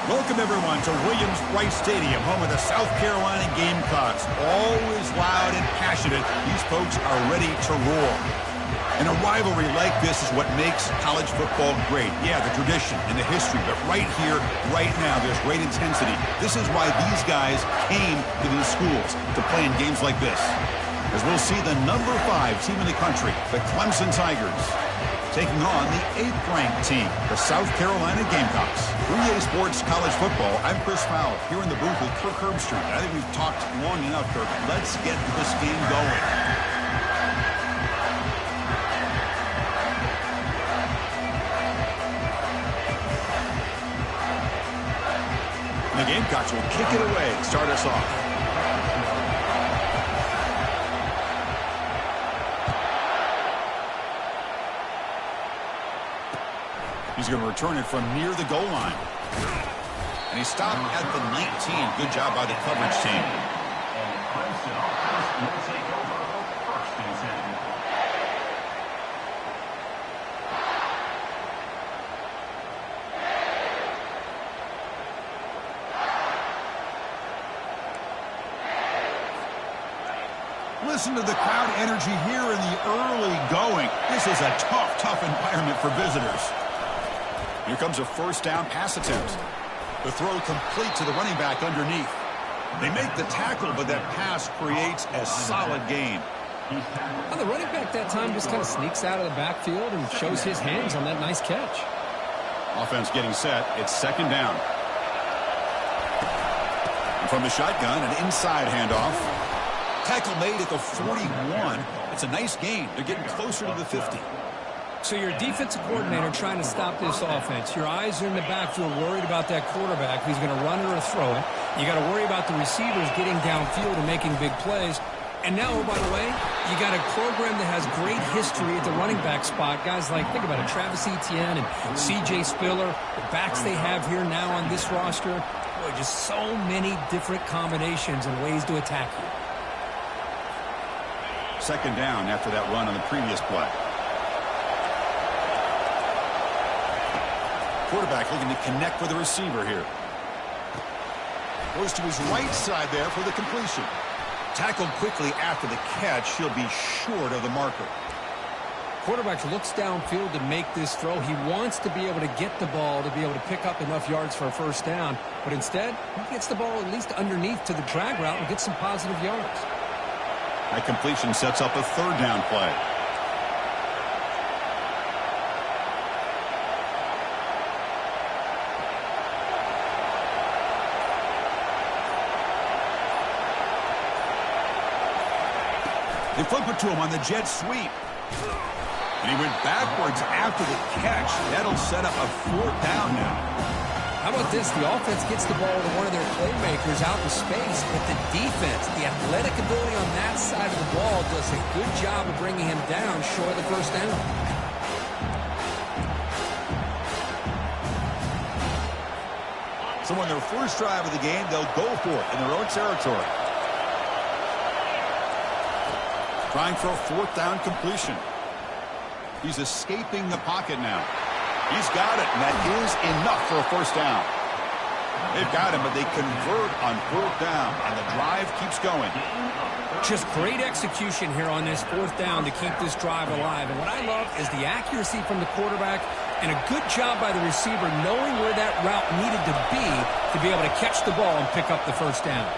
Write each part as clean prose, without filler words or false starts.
Welcome, everyone, to Williams-Brice Stadium, home of the South Carolina Gamecocks. Always loud and passionate, these folks are ready to roar. And a rivalry like this is what makes college football great. Yeah, the tradition and the history, but right here, right now, there's great intensity. This is why these guys came to these schools to play in games like this. As we'll see the number 5 team in the country, the Clemson Tigers, taking on the 8th-ranked team, the South Carolina Gamecocks. 3A Sports College Football, I'm Chris Fowler, here in the booth with Kirk Herbstreit. I think we've talked long enough, Kirk. Let's get this game going. The Gamecocks will kick it away to start us off. He's going to return it from near the goal line. And he stopped at the 19. Good job by the coverage team. Listen to the crowd energy here in the early going. This is a tough environment for visitors. Here comes a first down pass attempt. The throw complete to the running back underneath. They make the tackle, but that pass creates a solid gain. Well, the running back that time just kind of sneaks out of the backfield and shows his hands on that nice catch. Offense getting set. It's second down. And from the shotgun, an inside handoff. Tackle made at the 41. It's a nice gain. They're getting closer to the 50. So your defensive coordinator trying to stop this offense. Your eyes are in the backfield worried about that quarterback if he's going to run it or throw it. You got to worry about the receivers getting downfield and making big plays. And now, oh, by the way, you got a program that has great history at the running back spot. Guys like, think about it, Travis Etienne and C.J. Spiller, the backs they have here now on this roster. Boy, just so many different combinations and ways to attack you. Second down after that run on the previous play. Quarterback looking to connect with the receiver here. Goes to his right side there for the completion. Tackled quickly after the catch. He'll be short of the marker. Quarterback looks downfield to make this throw. He wants to be able to get the ball to be able to pick up enough yards for a first down. But instead, he gets the ball at least underneath to the drag route and gets some positive yards. That completion sets up a third down play. They flip it to him on the jet sweep. And he went backwards after the catch. That'll set up a fourth down now. How about this? The offense gets the ball to one of their playmakers out in space, but the defense, the athletic ability on that side of the ball does a good job of bringing him down short of the first down. So on their first drive of the game, they'll go for it in their own territory. Trying for a fourth down completion. He's escaping the pocket now. He's got it, and that is enough for a first down. They've got him, but they convert on fourth down, and the drive keeps going. Just great execution here on this fourth down to keep this drive alive. And what I love is the accuracy from the quarterback and a good job by the receiver knowing where that route needed to be able to catch the ball and pick up the first down.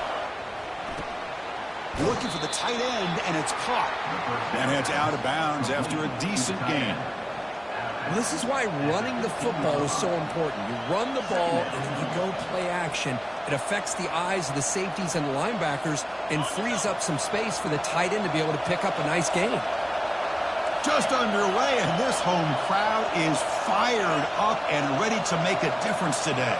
Looking for the tight end, and it's caught. And heads out of bounds after a decent gain. Well, this is why running the football is so important. You run the ball, and then you go play action. It affects the eyes of the safeties and the linebackers and frees up some space for the tight end to be able to pick up a nice gain. Just underway, and this home crowd is fired up and ready to make a difference today.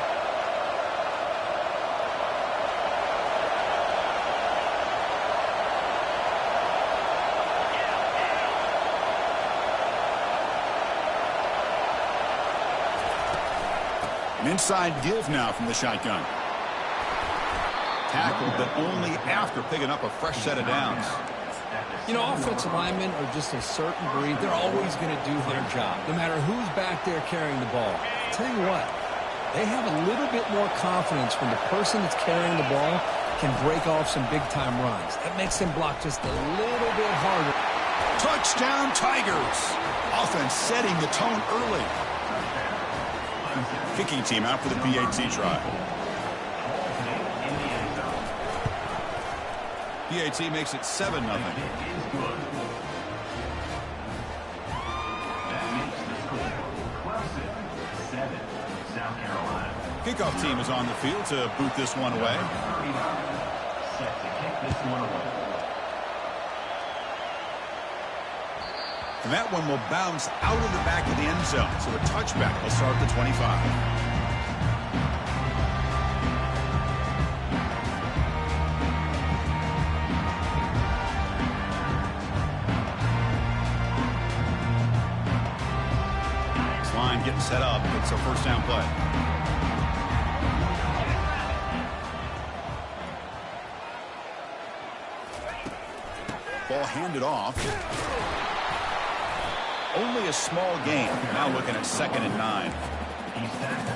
An inside give now from the shotgun. Tackled, but only after picking up a fresh set of downs. You know, offensive linemen are just a certain breed. They're always going to do their job, no matter who's back there carrying the ball. I'll tell you what, They have a little bit more confidence when the person that's carrying the ball can break off some big-time runs. That makes them block just a little bit harder. Touchdown, Tigers. Offense setting the tone early. Kicking team out for the PAT try. PAT makes it 7-0. Kickoff team is on the field to boot this one away. And that one will bounce out of the back of the end zone. So a touchback will start the 25. Getting set up. It's a first down play. Ball handed off. Only a small gain. Now looking at 2nd and 9.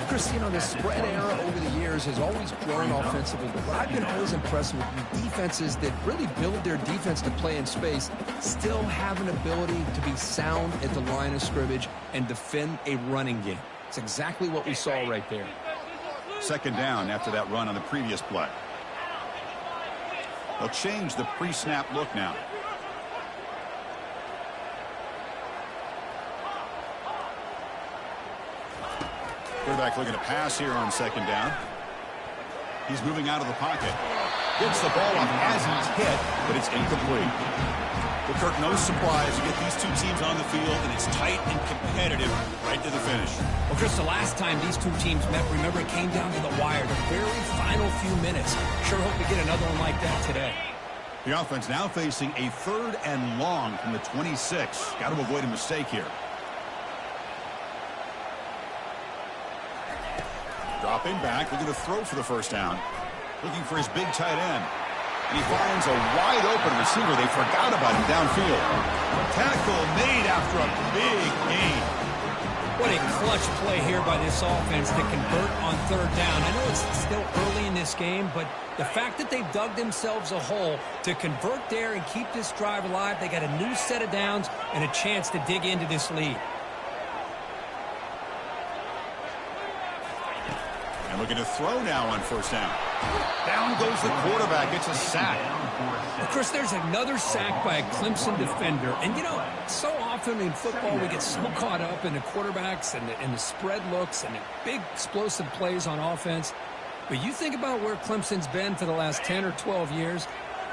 Chris, you know, the spread era over the years has always grown offensively, but I've been always impressed with defenses that really build their defense to play in space, still have an ability to be sound at the line of scrimmage and defend a running game. It's exactly what we saw right there. 2nd down after that run on the previous play. They'll change the pre-snap look now. Quarterback looking to pass here on 2nd down. He's moving out of the pocket. Gets the ball up as he's hit, but it's incomplete. But Kirk, no surprise. You get these two teams on the field, and it's tight and competitive right to the finish. Well, Chris, the last time these two teams met, remember, it came down to the wire, the very final few minutes. Sure hope we get another one like that today. The offense now facing a 3rd and long from the 26. Got to avoid a mistake here. Dropping back, looking to throw for the first down. Looking for his big tight end. And he finds a wide open receiver. They forgot about him downfield. Tackle made after a big gain. What a clutch play here by this offense to convert on 3rd down. I know it's still early in this game, but the fact that they've dug themselves a hole to convert there and keep this drive alive, they got a new set of downs and a chance to dig into this lead. Looking to throw now on 1st down. Down goes the quarterback. It's a sack. Well, Chris, there's another sack by a Clemson defender. And, you know, so often in football we get so caught up in the quarterbacks and the spread looks and the big explosive plays on offense. But you think about where Clemson's been for the last 10 or 12 years,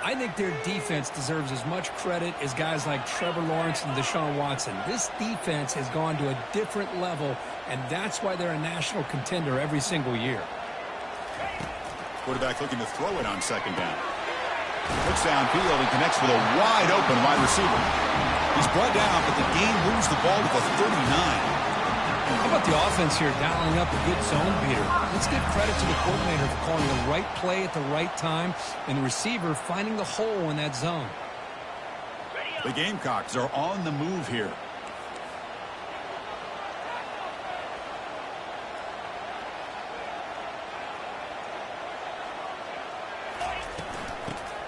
I think their defense deserves as much credit as guys like Trevor Lawrence and Deshaun Watson. This defense has gone to a different level, and that's why they're a national contender every single year. Quarterback looking to throw it on 2nd down. Looks downfield and connects with a wide open wide receiver. He's brought down, but the game moves the ball to the 39. How about the offense here dialing up a good zone beater? Let's give credit to the coordinator for calling the right play at the right time and the receiver finding the hole in that zone. The Gamecocks are on the move here.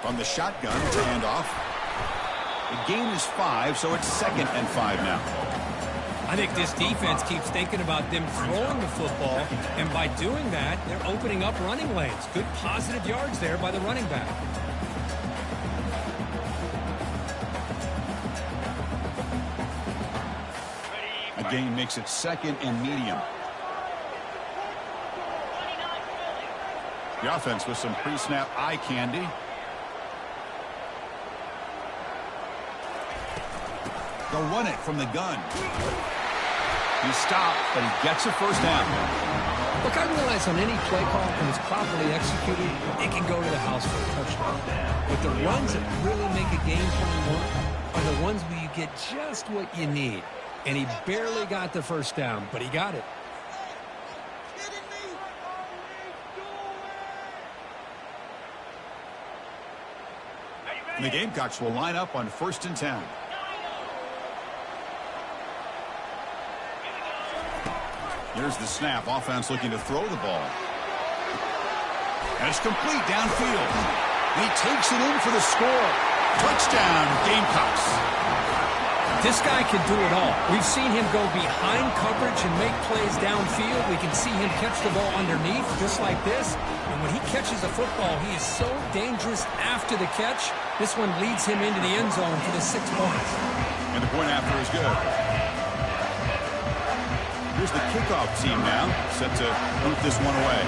From the shotgun to handoff. The gain is 5, so it's 2nd and 5 now. I think this defense keeps thinking about them throwing the football, and by doing that, they're opening up running lanes. Good positive yards there by the running back. A gain makes it 2nd and medium. The offense with some pre-snap eye candy. They'll run it from the gun. He stopped, but he gets a 1st down. Look, I realize on any play call, when it's properly executed, it can go to the house for a touchdown. But the runs that really make a game plan work are the ones where you get just what you need. And he barely got the 1st down, but he got it. And the Gamecocks will line up on 1st and 10. Here's the snap. Offense looking to throw the ball. And it's complete downfield. And he takes it in for the score. Touchdown, Gamecocks. This guy can do it all. We've seen him go behind coverage and make plays downfield. We can see him catch the ball underneath, just like this. And when he catches a football, he is so dangerous after the catch. This one leads him into the end zone for the 6 points. And the point after is good. Here's the kickoff team now, set to boot this one away.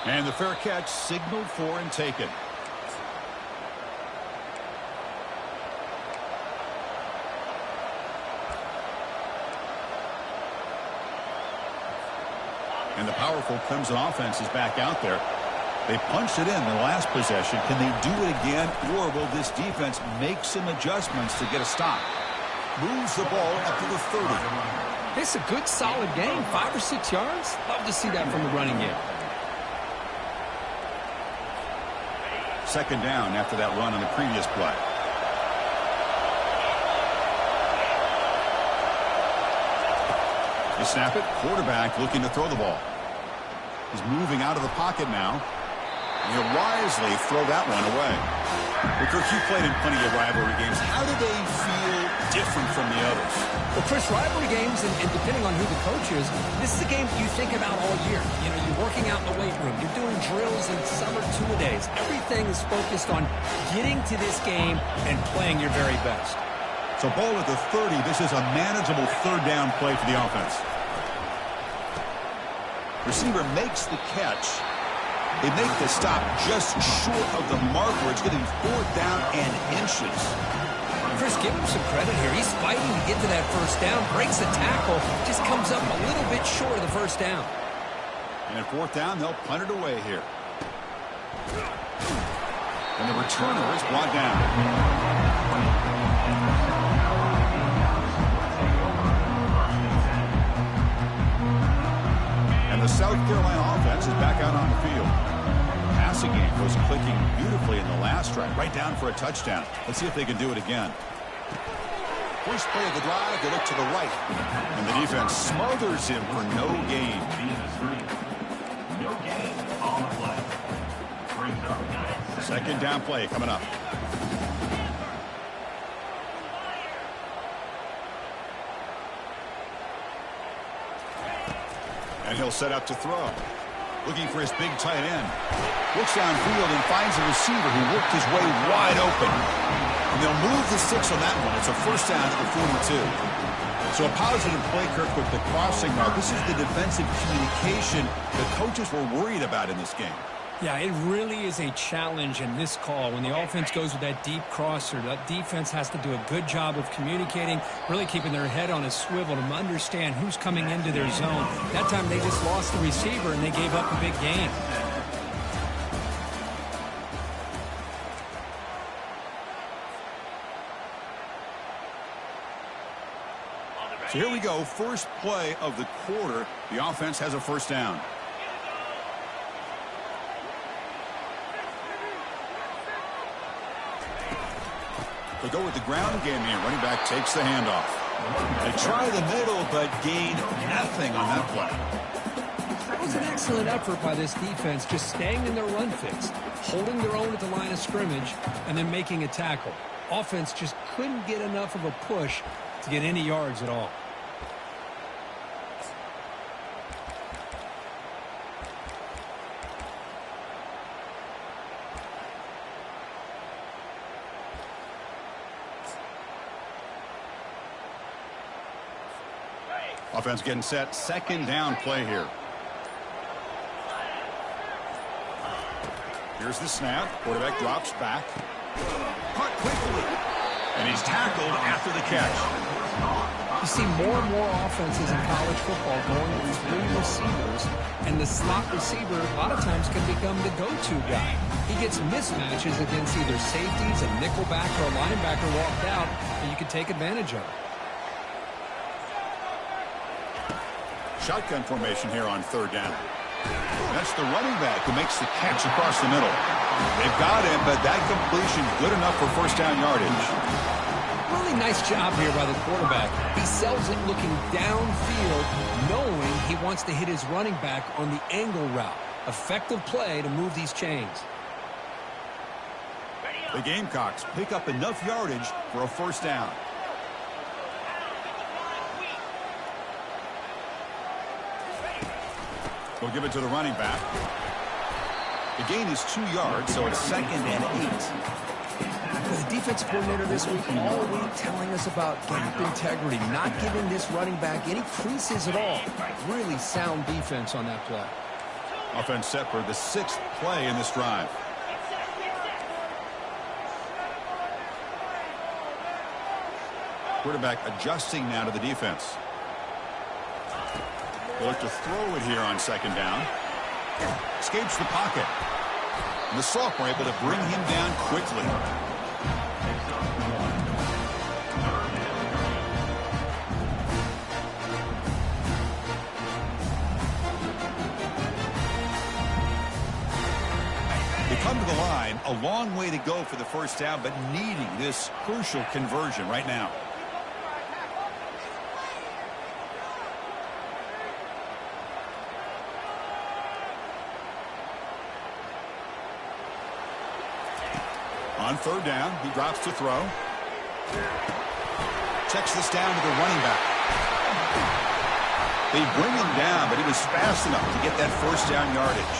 And the fair catch signaled for and taken. And the powerful Clemson offense is back out there. They punched it in the last possession. Can they do it again, or will this defense make some adjustments to get a stop? Moves the ball up to the 30. It's a good, solid game. 5 or 6 yards. Love to see that from the running game. Second down after that run on the previous play. They snap it. Quarterback looking to throw the ball. He's moving out of the pocket now. And he'll wisely throw that one away. Well, Kirk, you played in plenty of rivalry games. How do they feel different from the others? Well, Chris, rivalry games, and depending on who the coach is, this is a game you think about all year. You know, you're working out in the weight room. You're doing drills and summer two-a-days. Everything is focused on getting to this game and playing your very best. So ball at the 30. This is a manageable third down play for the offense. Receiver makes the catch. They make the stop just short of the marker. It's getting 4th down and inches. Chris, give him some credit here. He's fighting to get to that first down, breaks the tackle, just comes up a little bit short of the first down. And at 4th down, they'll punt it away here. And the returner is brought down. And the South Carolina offense is back out on the field. The passing game was clicking beautifully in the last drive, right down for a touchdown. Let's see if they can do it again. First play of the drive, they look to the right. And the defense smothers him for no gain. No gain on the play. Second down play coming up. And he'll set up to throw. Looking for his big tight end. Looks downfield and finds a receiver who worked his way wide open. And they'll move the 6 on that one. It's a first down at the 42. So a positive play, Kirk, with the crossing route. This is the defensive communication the coaches were worried about in this game. Yeah, it really is a challenge in this call. When the offense goes with that deep crosser, that defense has to do a good job of communicating, really keeping their head on a swivel to understand who's coming into their zone. That time they just lost the receiver and they gave up a big gain. So here we go. First play of the quarter. The offense has a first down. They go with the ground game here. Running back takes the handoff. They try the middle, but gain nothing on that play. That was an excellent effort by this defense, just staying in their run fix, holding their own at the line of scrimmage, and then making a tackle. Offense just couldn't get enough of a push to get any yards at all. Offense getting set. Second down play here. Here's the snap. Quarterback drops back. Caught quickly. And he's tackled after the catch. You see more and more offenses in college football going with three receivers, and the slot receiver a lot of times can become the go-to guy. He gets mismatches against either safeties, a nickelback, or a linebacker walked out, and you can take advantage of it. Shotgun formation here on third down. That's the running back who makes the catch across the middle. They've got him, but that completion good enough for first down yardage. Really nice job here by the quarterback. He sells it looking downfield, knowing he wants to hit his running back on the angle route. Effective play to move these chains. The Gamecocks pick up enough yardage for a first down. They'll give it to the running back. The gain is 2 yards, so it's 2nd and 8. The defensive coordinator this week all week telling us about gap integrity, not giving this running back any creases at all. Really sound defense on that play. Offense set for the 6th play in this drive. Quarterback adjusting now to the defense. They'll look to throw it here on 2nd down. Escapes the pocket. And the Soft were able to bring him down quickly. They come to the line, a long way to go for the first down, but needing this crucial conversion right now. On 3rd down, he drops to throw. Checks this down to the running back. They bring him down, but he was fast enough to get that first down yardage.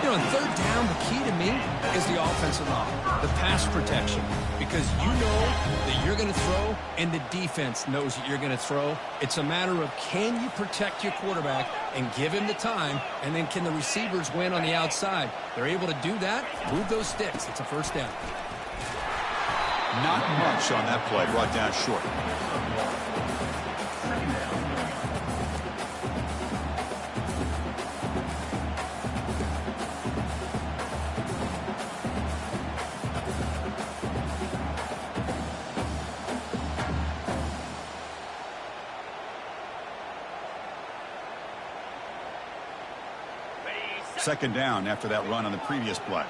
You know, on 3rd down, the key to me is the offensive line, the pass protection, because you know that you're going to throw and the defense knows that you're going to throw. It's a matter of can you protect your quarterback and give him the time, and then can the receivers win on the outside? They're able to do that, move those sticks. It's a first down. Not much on that play, brought down short. Second down after that run on the previous play.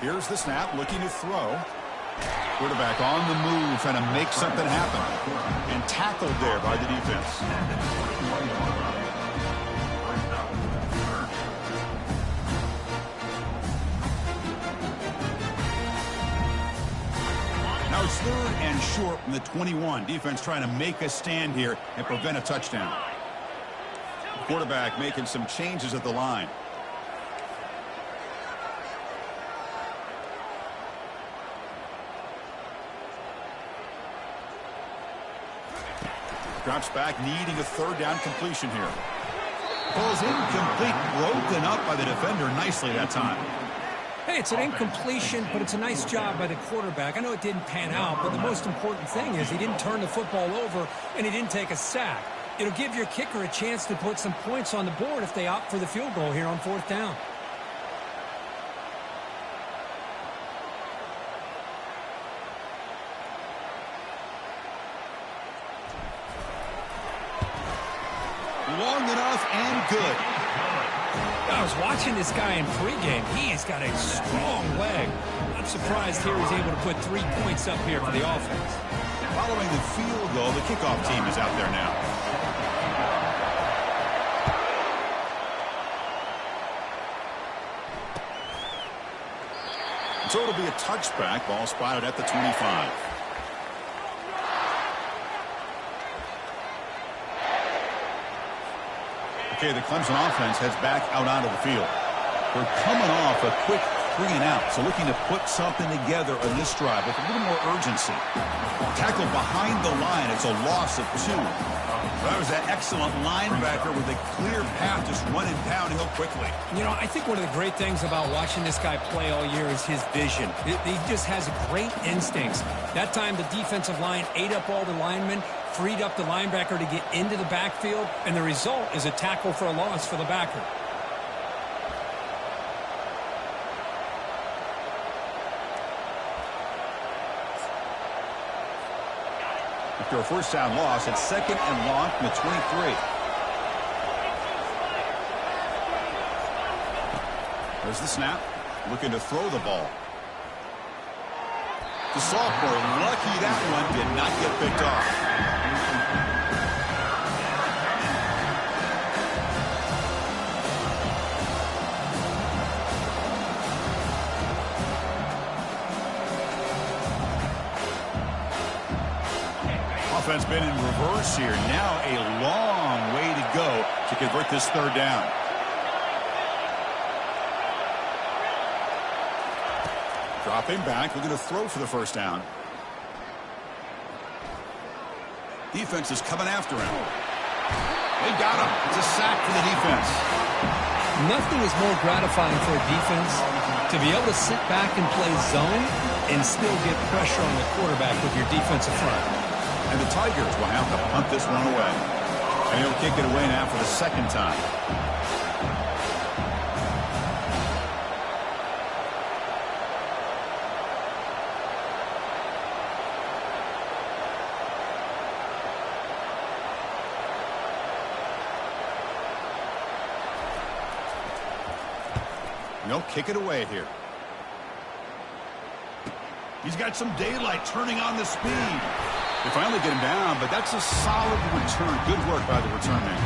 Here's the snap, looking to throw. Quarterback on the move, trying to make something happen. And tackled there by the defense. Now it's 3rd and short from the 21. Defense trying to make a stand here and prevent a touchdown. Quarterback making some changes at the line. Drops back, needing a 3rd down completion here. Ball's incomplete, broken up by the defender nicely that time. Hey, it's an incompletion, but it's a nice job by the quarterback. I know it didn't pan out, but the most important thing is he didn't turn the football over and he didn't take a sack. It'll give your kicker a chance to put some points on the board if they opt for the field goal here on 4th down. Long enough and good. I was watching this guy in pregame. He's got a strong leg. I'm surprised here he's able to put 3 points up here for the offense. Following the field goal, the kickoff team is out there now. So it'll be a touchback. Ball spotted at the 25. Okay, the Clemson offense heads back out onto the field. We're coming off a quick 3 and out, so looking to put something together on this drive with a little more urgency. Tackle behind the line. It's a loss of 2. That was that excellent linebacker with a clear path, just running downhill quickly. You know, I think one of the great things about watching this guy play all year is his vision. He just has great instincts. That time, the defensive line ate up all the linemen, freed up the linebacker to get into the backfield, and the result is a tackle for a loss for the backer. After a first down loss, it's 2nd and long from the 23. There's the snap. Looking to throw the ball. The sophomore, lucky that one did not get picked off. Offense been in reverse here. Now a long way to go to convert this 3rd down. Dropping back, looking to throw for the 1st down. Defense is coming after him. They got him. It's a sack for the defense. Nothing is more gratifying for a defense to be able to sit back and play zone and still get pressure on the quarterback with your defensive front. And the Tigers will have to punt this one away. And he'll kick it away now for the 2nd time. They'll kick it away here. He's got some daylight turning on the speed. They finally get him down, but that's a solid return. Good work by the return man.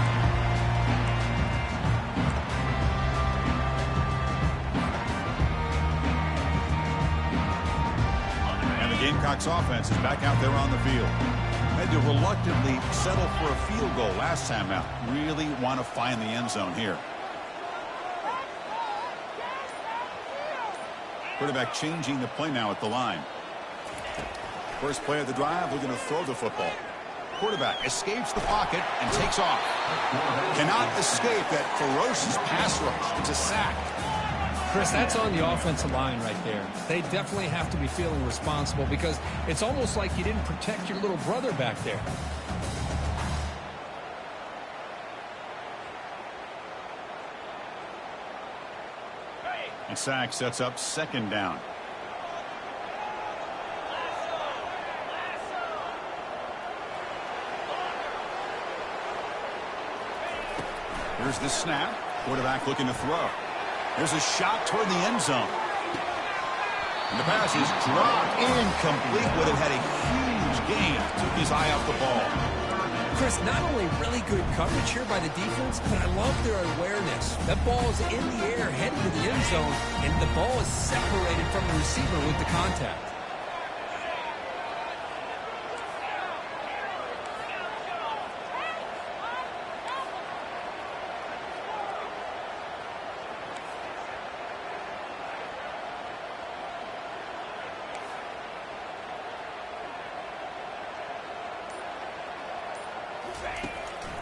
And the Gamecocks offense is back out there on the field. Had to reluctantly settle for a field goal last time out. Really want to find the end zone here. Quarterback changing the play now at the line. First play of the drive, looking to throw the football. Quarterback escapes the pocket and takes off. Cannot escape that ferocious pass rush. It's a sack. Chris, that's on the offensive line right there. They definitely have to be feeling responsible because it's almost like you didn't protect your little brother back there. And sack sets up 2nd down. Here's the snap. Quarterback looking to throw. There's a shot toward the end zone. And the pass is dropped. Incomplete. Would have had a huge gain. Took his eye off the ball. Chris, not only really good coverage here by the defense, but I love their awareness. That ball is in the air, heading to the end zone, and the ball is separated from the receiver with the contact.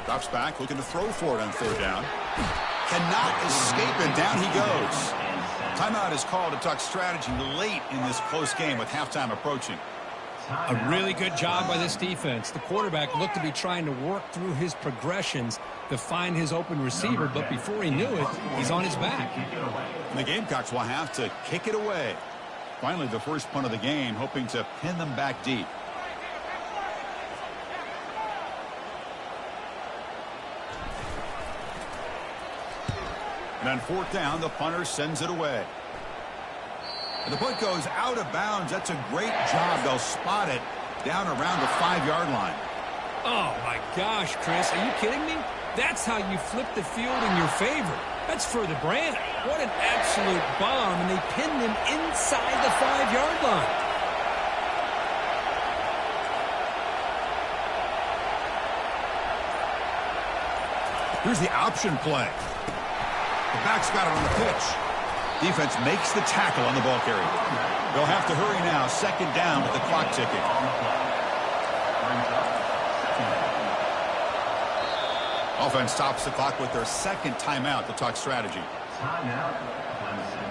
Drops back, looking to throw for it on 3rd down. Cannot escape, and down he goes. Timeout is called to talk strategy late in this close game with halftime approaching. A really good job by this defense. The quarterback looked to be trying to work through his progressions to find his open receiver, but before he knew it, he's on his back. And the Gamecocks will have to kick it away. Finally, the first punt of the game, hoping to pin them back deep. And on 4th down, the punter sends it away. And the punt goes out of bounds. That's a great job. They'll spot it down around the 5-yard line. Oh, my gosh, Chris. Are you kidding me? That's how you flip the field in your favor. That's for the brand. What an absolute bomb. And they pinned him inside the 5-yard line. Here's the option play. The back's got it on the pitch. Defense makes the tackle on the ball carrier. They'll have to hurry now. 2nd down with the clock ticking. Offense stops the clock with their 2nd timeout to talk strategy. Timeout, Clemson.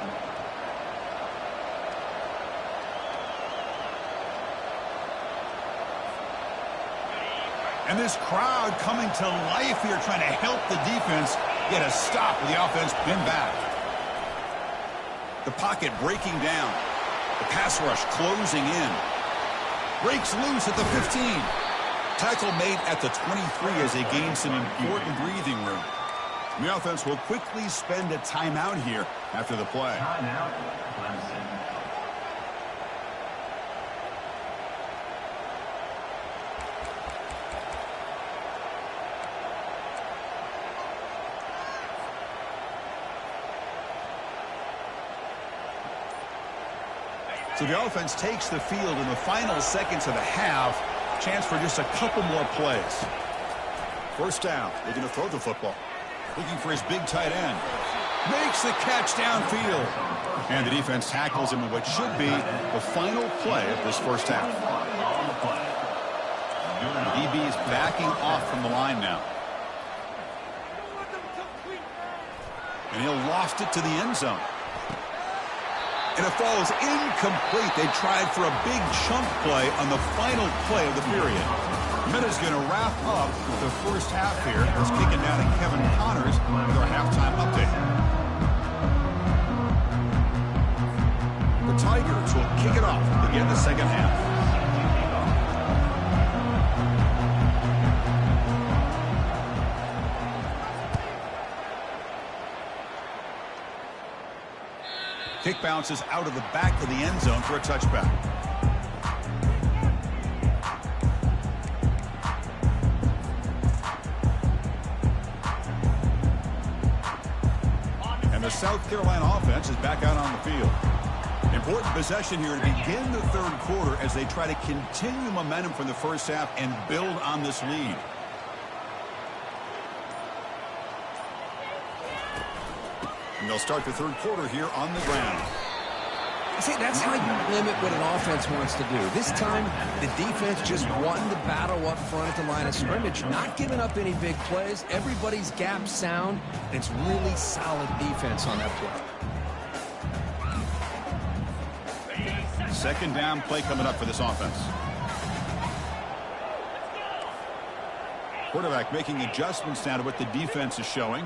And this crowd coming to life here, trying to help the defense get a stop with the offense pinned back. The pocket breaking down. The pass rush closing in. Breaks loose at the 15. Tackle made at the 23 as they gain some important breathing room. The offense will quickly spend a timeout here after the play. Timeout, Clemson. So the offense takes the field in the final seconds of the half. Chance for just a couple more plays. First down. They're going to throw the football. Looking for his big tight end. Makes the catch downfield. And the defense tackles him in what should be the final play of this first half. The DB is backing off from the line now. And he'll loft it to the end zone. And it falls incomplete. They tried for a big chunk play on the final play of the period. Minna's going to wrap up the first half here. Let's kick it down to Kevin Connors with our halftime update. The Tigers will kick it off to begin the second half. Kick bounces out of the back of the end zone for a touchback. And the South Carolina offense is back out on the field. Important possession here to begin the third quarter as they try to continue momentum from the first half and build on this lead. And they'll start the third quarter here on the ground. See, that's how you limit what an offense wants to do. This time, the defense just won the battle up front at the line of scrimmage, not giving up any big plays. Everybody's gap sound, and it's really solid defense on that play. Second down play coming up for this offense. Quarterback making adjustments now to what the defense is showing.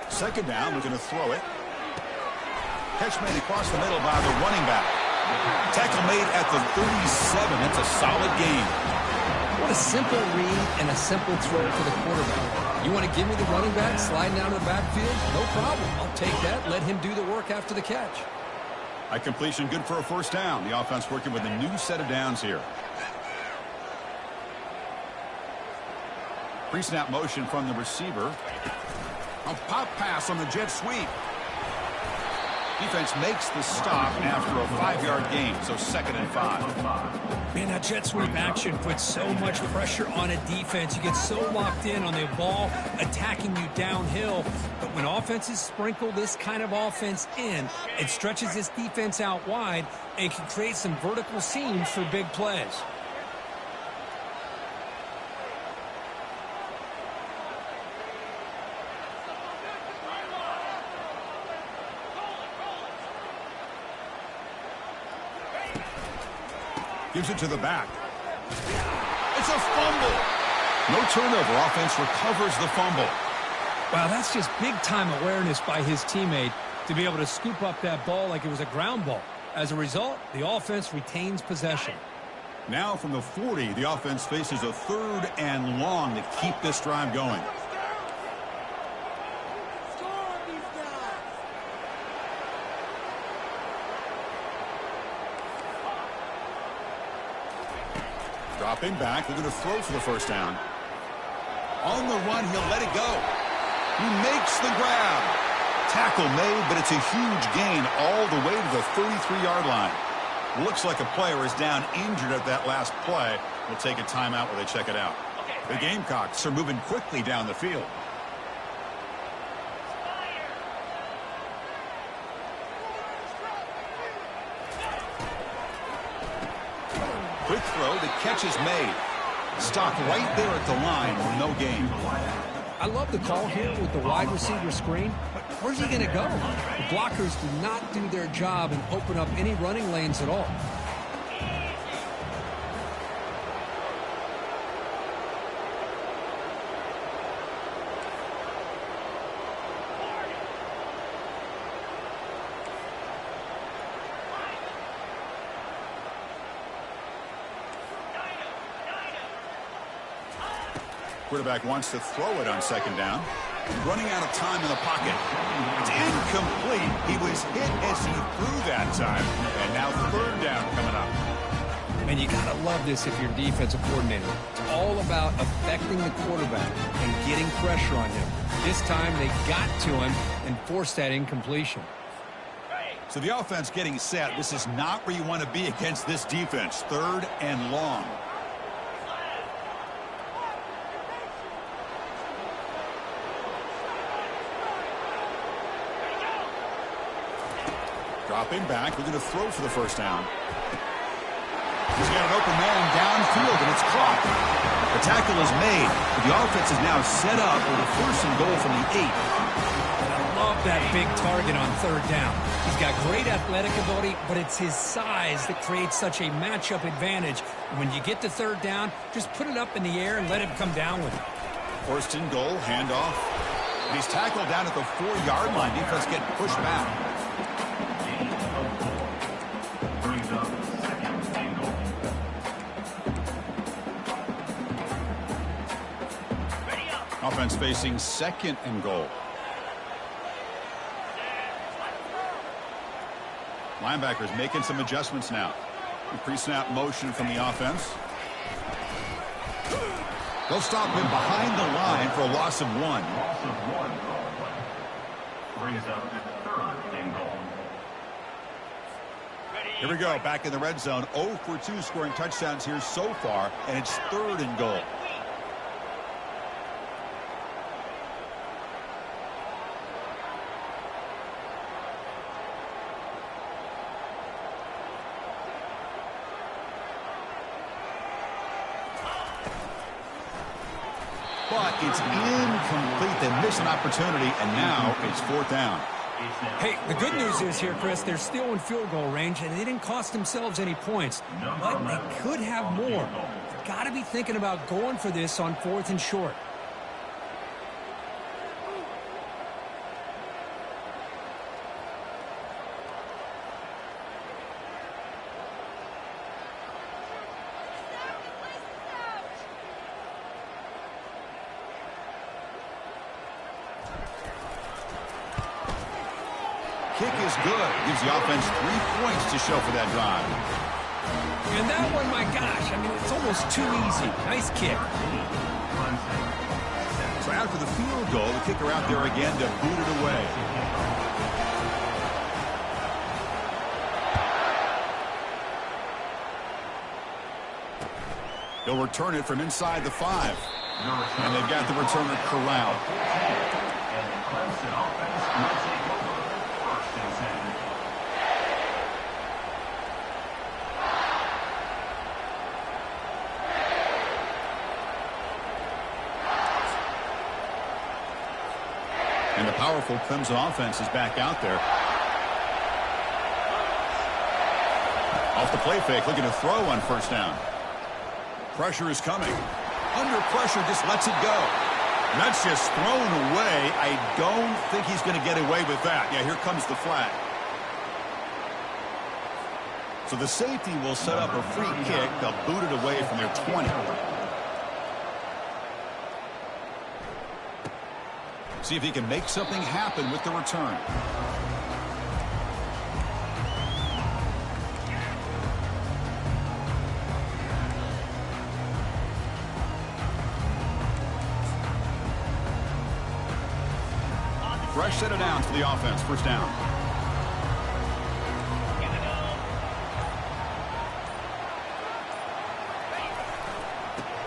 Second down, we're going to throw it. Catch made across the middle by the running back. Tackle made at the 37. That's a solid gain. What a simple read and a simple throw for the quarterback. You want to give me the running back sliding down to the backfield? No problem. I'll take that. Let him do the work after the catch. A completion good for a first down. The offense working with a new set of downs here. Pre-snap motion from the receiver. A pop pass on the jet sweep. Defense makes the stop after a 5-yard gain, so 2nd and 5. Man, that jet sweep action puts so much pressure on a defense. You get so locked in on the ball attacking you downhill. But when offenses sprinkle this kind of offense in, it stretches this defense out wide and can create some vertical seams for big plays. Gives it to the back. It's a fumble. No turnover. Offense recovers the fumble. Wow, that's just big-time awareness by his teammate to be able to scoop up that ball like it was a ground ball. As a result, the offense retains possession. Now from the 40, the offense faces a 3rd and long to keep this drive going. Dropping back, they're going to throw for the first down. On the run, he'll let it go. He makes the grab. Tackle made, but it's a huge gain all the way to the 33-yard line. Looks like a player is down injured at that last play. We'll take a timeout while they check it out. The Gamecocks are moving quickly down the field. Quick throw, the catch is made. Stopped right there at the line for no gain. I love the call here with the wide receiver screen, but where's he going to go? The blockers do not do their job and open up any running lanes at all. Quarterback wants to throw it on second down. Running out of time in the pocket. It's incomplete. He was hit as he threw that time. And now third down coming up. And you got to love this if you're defensive coordinator. It's all about affecting the quarterback and getting pressure on him. This time they got to him and forced that incompletion. So the offense getting set. This is not where you want to be against this defense. Third and long. Dropping back, looking to throw for the first down. He's got an open man downfield, and it's caught. The tackle is made, but the offense is now set up with a first and goal from the 8. I love that big target on third down. He's got great athletic ability, but it's his size that creates such a matchup advantage. When you get to third down, just put it up in the air and let him come down with it. First and goal, handoff. And he's tackled down at the 4-yard line. Defense getting pushed back. Offense facing second and goal. Linebackers making some adjustments now. Pre-snap motion from the offense. They'll stop him behind the line for a loss of 1. Loss of 1. Brings up third and goal. Here we go, back in the red zone. 0 for 2 scoring touchdowns here so far, and it's third and goal. But it's incomplete. They miss an opportunity, and now it's fourth down. Hey, the good news is here, Chris, they're still in field goal range, and they didn't cost themselves any points. But they could have more. Got to be thinking about going for this on 4th and short. Kick is good. Gives the offense 3 points to show for that drive. And that one, my gosh, I mean, it's almost too easy. Nice kick. So after the field goal, the kicker out there again to boot it away. They'll return it from inside the 5. And they've got the returner corralled. And the Clemson offense will take over. First and 10. And the powerful Clemson offense is back out there. Off the play fake, looking to throw on first down. Pressure is coming. Under pressure, just lets it go. And that's just thrown away. I don't think he's going to get away with that. Yeah, here comes the flag. So the safety will set up a free kick. They'll boot it away from their 20. See if he can make something happen with the return. Fresh set of downs for the offense. First down.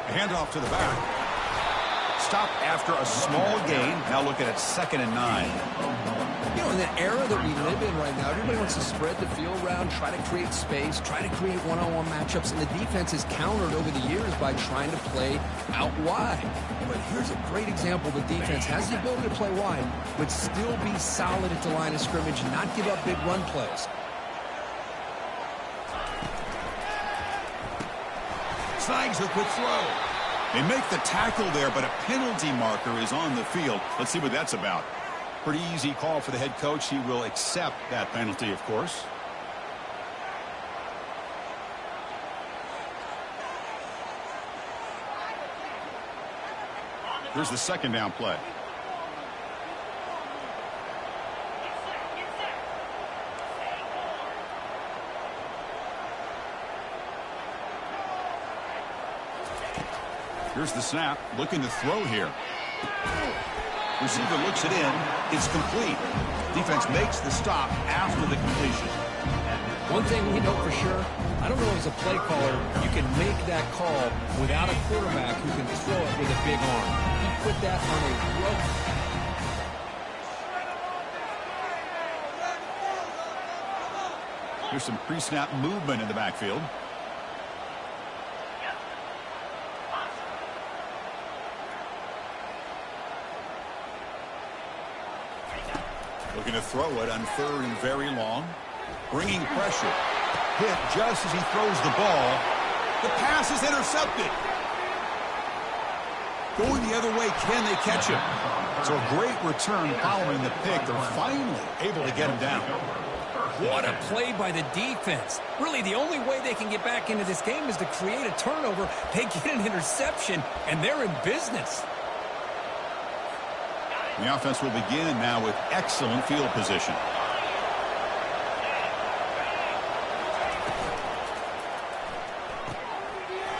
A handoff to the back. Stop after a small gain. Now looking at 2nd and 9. You know, in the era that we live in right now, everybody wants to spread the field around, try to create space, try to create one-on-one matchups, and the defense is countered over the years by trying to play out wide. But here's a great example. The defense has the ability to play wide, but still be solid at the line of scrimmage and not give up big run plays. Snags a quick throw. They make the tackle there, but a penalty marker is on the field. Let's see what that's about. Pretty easy call for the head coach. He will accept that penalty, of course. Here's the second down play. Here's the snap, looking to throw here. Receiver looks it in. It's complete. Defense makes the stop after the completion. One thing we know for sure, I don't know as a play caller, you can make that call without a quarterback who can throw it with a big arm. He put that on a rope. Here's some pre-snap movement in the backfield. Looking to throw it on 3rd and very long. Bringing pressure. Hit just as he throws the ball. The pass is intercepted. Going the other way, can they catch him? So a great return following the pick. They're finally able to get him down. What a play by the defense. Really, the only way they can get back into this game is to create a turnover. They get an interception, and they're in business. The offense will begin now with excellent field position.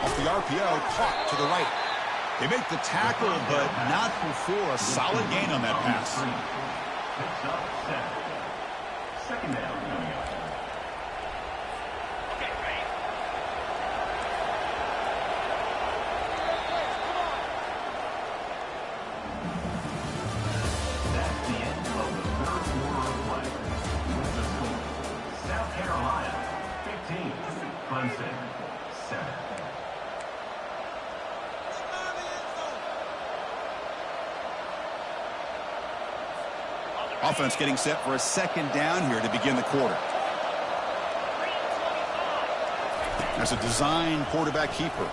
Off the RPO, caught to the right. They make the tackle, but not before a solid gain on that pass. Second down coming up. That's the end of the third quarter of play. With the score, South Carolina 15, Clemson 7. Offense getting set for a second down here to begin the quarter. That's a design quarterback keeper.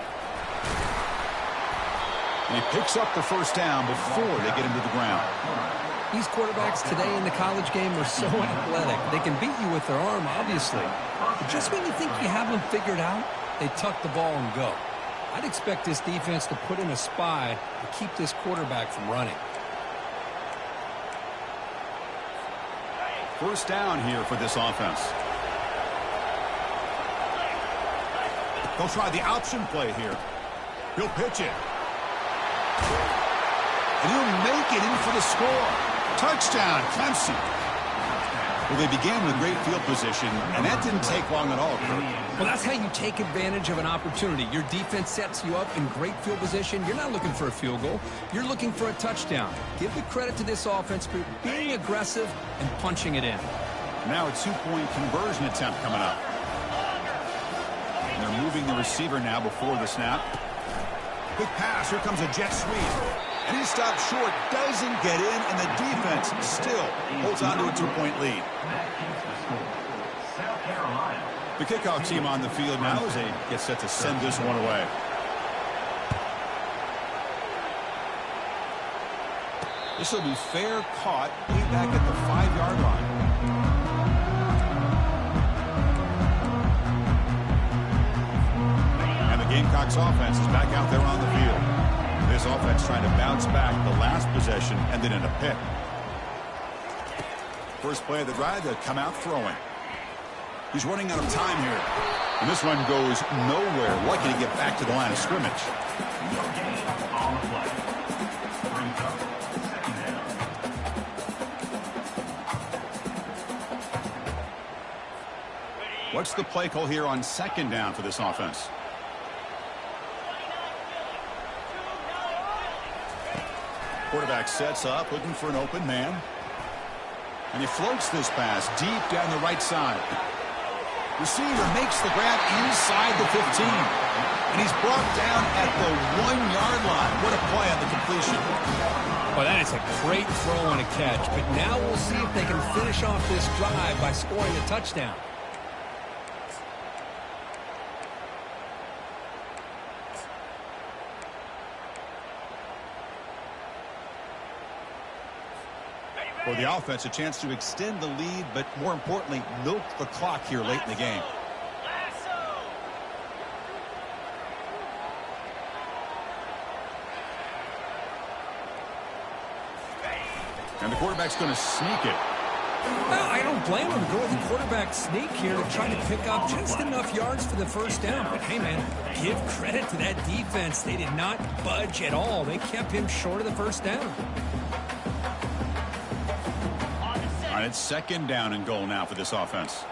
And he picks up the first down before they get him to the ground. These quarterbacks today in the college game are so athletic. They can beat you with their arm, obviously. But just when you think you have them figured out, they tuck the ball and go. I'd expect this defense to put in a spy to keep this quarterback from running. First down here for this offense. They'll try the option play here. He'll pitch it. And he'll make it in for the score. Touchdown, Clemson. Well, they began with great field position, and that didn't take long at all, Kirk. Well, that's how you take advantage of an opportunity. Your defense sets you up in great field position. You're not looking for a field goal. You're looking for a touchdown. Give the credit to this offense for being aggressive and punching it in. Now a two-point conversion attempt coming up. And they're moving the receiver now before the snap. Quick pass. Here comes a jet sweep. And he stopped short, doesn't get in, and the defense still holds on to a two-point lead. The kickoff team on the field now as they get set to send this one away. This will be fair caught way back at the 5-yard line. And the Gamecocks offense is back out there on the field. This offense trying to bounce back. The last possession ended in a pick. First play of the drive, they'll come out throwing. He's running out of time here. And this one goes nowhere. Lucky to get back to the line of scrimmage. What's the play call here on second down for this offense? Quarterback sets up, looking for an open man. And he floats this pass deep down the right side. Receiver makes the grab inside the 15. And he's brought down at the 1-yard line. What a play on the completion. Well, that is a great throw and a catch. But now we'll see if they can finish off this drive by scoring a touchdown. For the offense, a chance to extend the lead, but more importantly, milk the clock here late in the game. And the quarterback's going to sneak it. Well, I don't blame him. Go with the quarterback sneak here to try to pick up just enough yards for the first down. But, hey, man, give credit to that defense. They did not budge at all. They kept him short of the first down. All right, it's second down and goal now for this offense.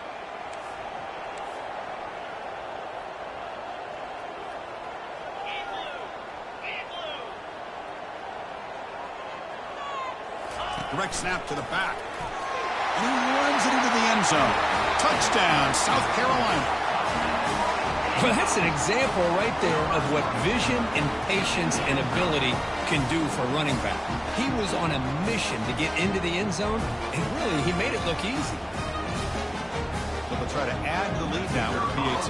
Direct snap to the back. And he runs it into the end zone. Touchdown, South Carolina. Well, that's an example right there of what vision and patience and ability can do for a running back. He was on a mission to get into the end zone, and really, he made it look easy. So they'll try to add to the lead now with the PAT.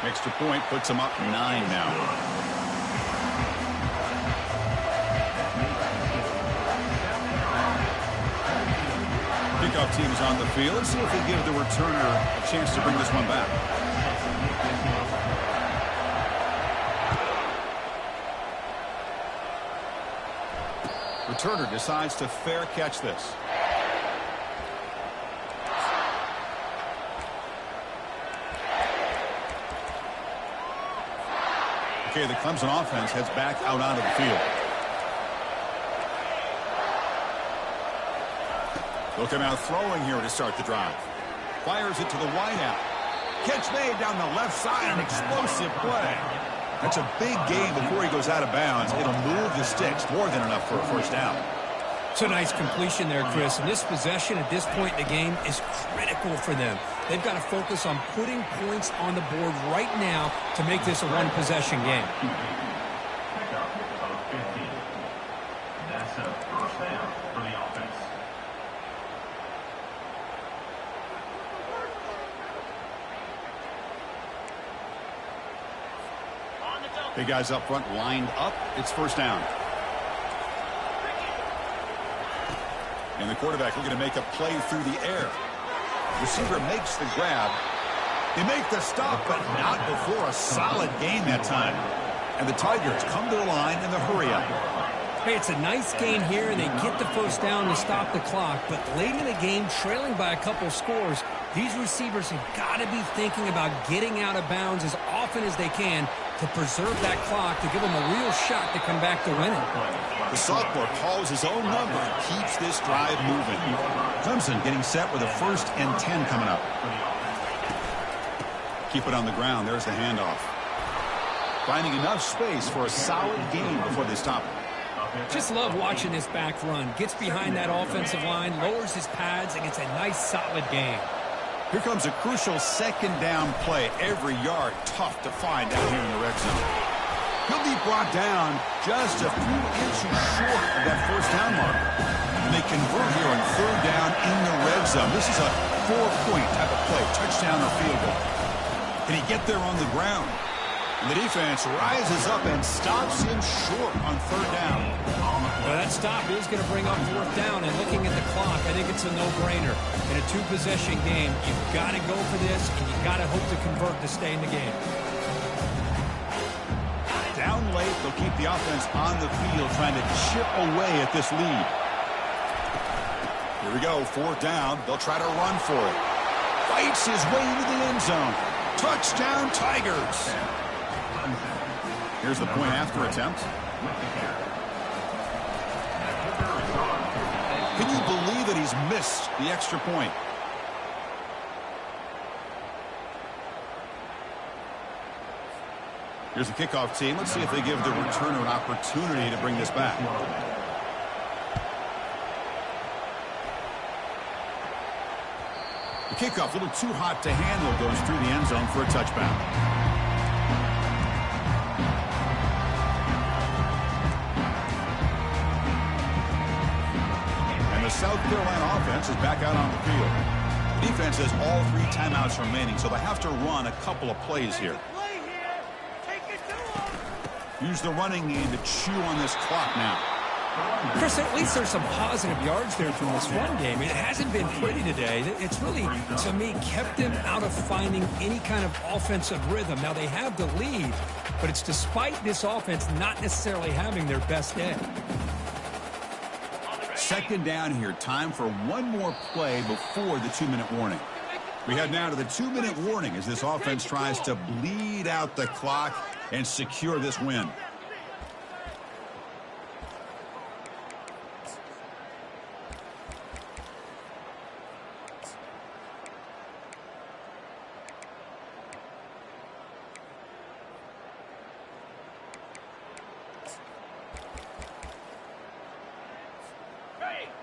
Extra point puts them up 9 now. Kickoff team is on the field. Let's see if they give the returner a chance to bring this one back. Returner decides to fair catch this. Okay, the Clemson offense heads back out onto the field. They'll come out throwing here to start the drive. Fires it to the wideout. Catch made down the left side, an explosive play. That's a big gain before he goes out of bounds. It'll move the sticks, more than enough for a first down. It's a nice completion there, Chris. And this possession at this point in the game is critical for them. They've got to focus on putting points on the board right now to make this a one-possession game. That's a first down for the offense. Big guys up front lined up. It's first down. And the quarterback looking to make a play through the air. Receiver makes the grab. They make the stop, but not before a solid gain that time. And the Tigers come to the line in the hurry-up. Hey, it's a nice gain here. They get the first down to stop the clock. But late in the game, trailing by a couple scores, these receivers have got to be thinking about getting out of bounds as often as they can to preserve that clock, to give them a real shot to come back to win it. The sophomore calls his own number and keeps this drive moving. Clemson getting set with a 1st and 10 coming up. Keep it on the ground. There's the handoff. Finding enough space for a solid gain before they stop it. Just love watching this back run. Gets behind that offensive line, lowers his pads, and gets a nice solid gain. Here comes a crucial second down play. Every yard tough to find down here in the red zone. He'll be brought down just a few inches short of that first down mark. And they convert here on 3rd down in the red zone. This is a 4-point type of play, touchdown or field goal. Can he get there on the ground? And the defense rises up and stops him short on 3rd down. Well, that stop is going to bring up 4th down, and looking at the clock, I think it's a no-brainer. In a 2-possession game, you've got to go for this, and you've got to hope to convert to stay in the game. Down late, they'll keep the offense on the field, trying to chip away at this lead. Here we go, 4th down. They'll try to run for it. Fights his way into the end zone. Touchdown, Tigers. Here's the point after attempt. Can you believe that he's missed the extra point? Here's the kickoff team. Let's see if they give the returner an opportunity to bring this back. The kickoff, a little too hot to handle, goes through the end zone for a touchback. South Carolina offense is back out on the field. The defense has all 3 timeouts remaining, so they have to run a couple of plays here. Use the running game to chew on this clock now. Chris, at least there's some positive yards there from this run game. It hasn't been pretty today. It's really, to me, kept them out of finding any kind of offensive rhythm. Now, they have the lead, but it's despite this offense not necessarily having their best day. Second down here. Time for one more play before the 2-minute warning. We head now to the 2-minute warning as this offense tries to bleed out the clock and secure this win.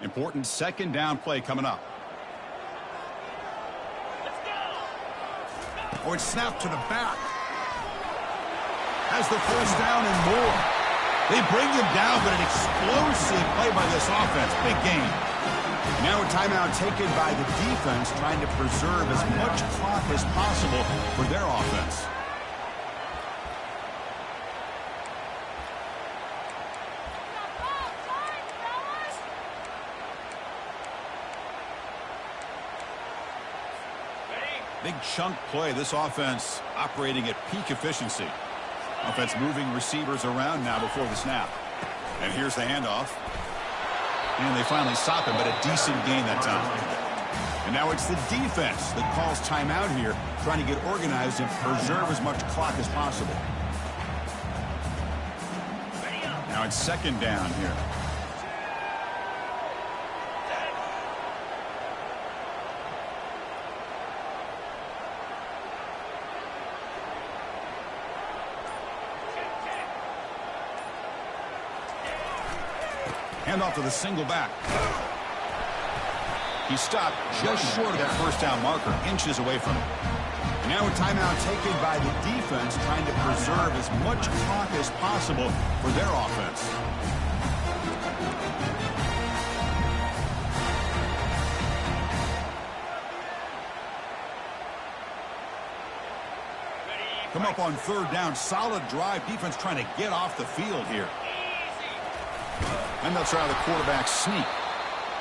Important second down play coming up. Oh, it's snapped to the back. Has the first down and more. They bring him down, but an explosive play by this offense. Big game. Now a timeout taken by the defense, trying to preserve as much clock as possible for their offense. Big chunk play. This offense operating at peak efficiency. Offense moving receivers around now before the snap. And here's the handoff. And they finally stop him, but a decent gain that time. And now it's the defense that calls timeout here, trying to get organized and preserve as much clock as possible. Now it's second down here. Handoff to the single back. He stopped just short of that first down marker, inches away from it. And now a timeout taken by the defense, trying to preserve as much clock as possible for their offense. Come up on third down, solid drive. Defense trying to get off the field here. And they'll try the quarterback sneak.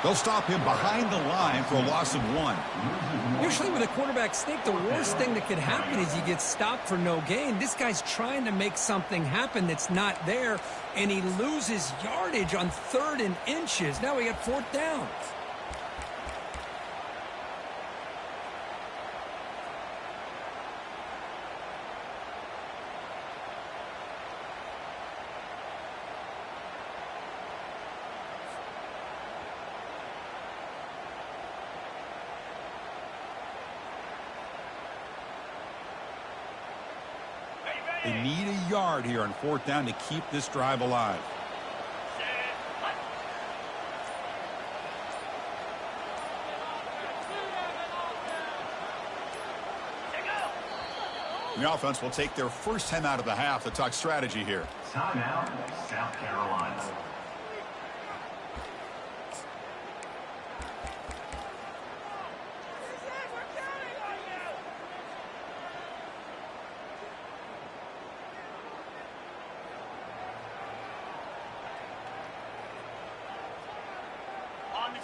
They'll stop him behind the line for a loss of 1. Usually with a quarterback sneak, the worst thing that could happen is you get stopped for no gain. This guy's trying to make something happen that's not there, and he loses yardage on 3rd and inches. Now we got 4th down. They need a yard here on 4th down to keep this drive alive. The offense will take their first time out of the half to talk strategy here. Timeout, South Carolina.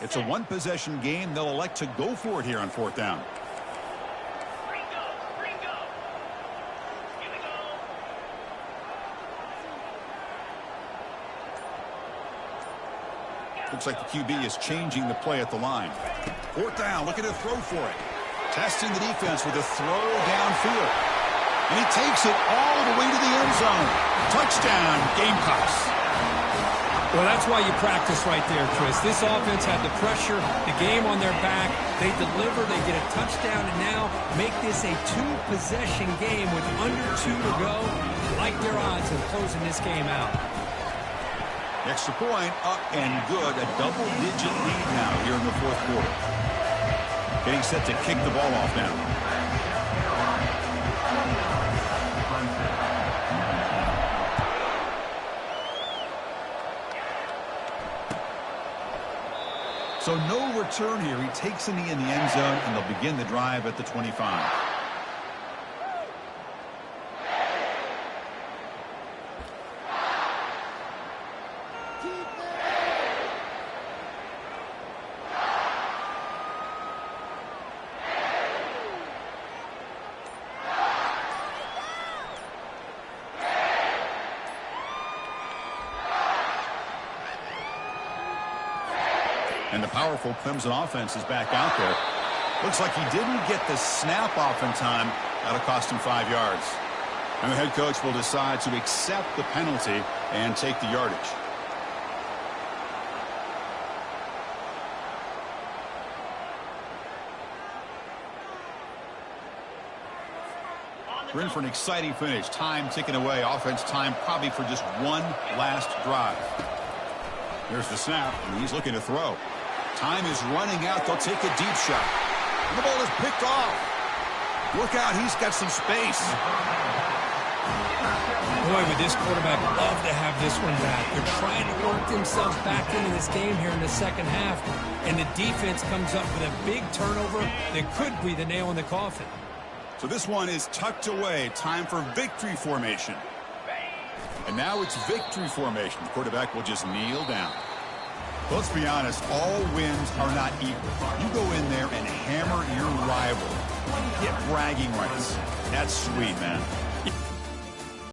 It's a one-possession game. They'll elect to go for it here on 4th down. Looks like the QB is changing the play at the line. 4th down, looking to throw for it. Testing the defense with a throw downfield. And he takes it all the way to the end zone. Touchdown, Gamecocks. Well, that's why you practice right there, Chris. This offense had the pressure, the game on their back. They deliver, they get a touchdown, and now make this a 2-possession game with under 2 to go. Like their odds of closing this game out. Extra point up and good. A double-digit lead now here in the 4th quarter. Getting set to kick the ball off now. So no return here. He takes a knee in the end zone, and they'll begin the drive at the 25. powerful Clemson offense is back out there. Looks like he didn't get the snap off in time. That'll cost him 5 yards. And the head coach will decide to accept the penalty and take the yardage. We're in for an exciting finish. Time ticking away. Offense time probably for just one last drive. Here's the snap, and he's looking to throw. Time is running out. They'll take a deep shot. And the ball is picked off. Look out. He's got some space. Boy, would this quarterback love to have this one back. They're trying to work themselves back into this game here in the second half, and the defense comes up with a big turnover that could be the nail in the coffin. So this one is tucked away. Time for victory formation. And now it's victory formation. The quarterback will just kneel down. Well, let's be honest, all wins are not equal. You go in there and hammer your rival. Get bragging rights. That's sweet, man.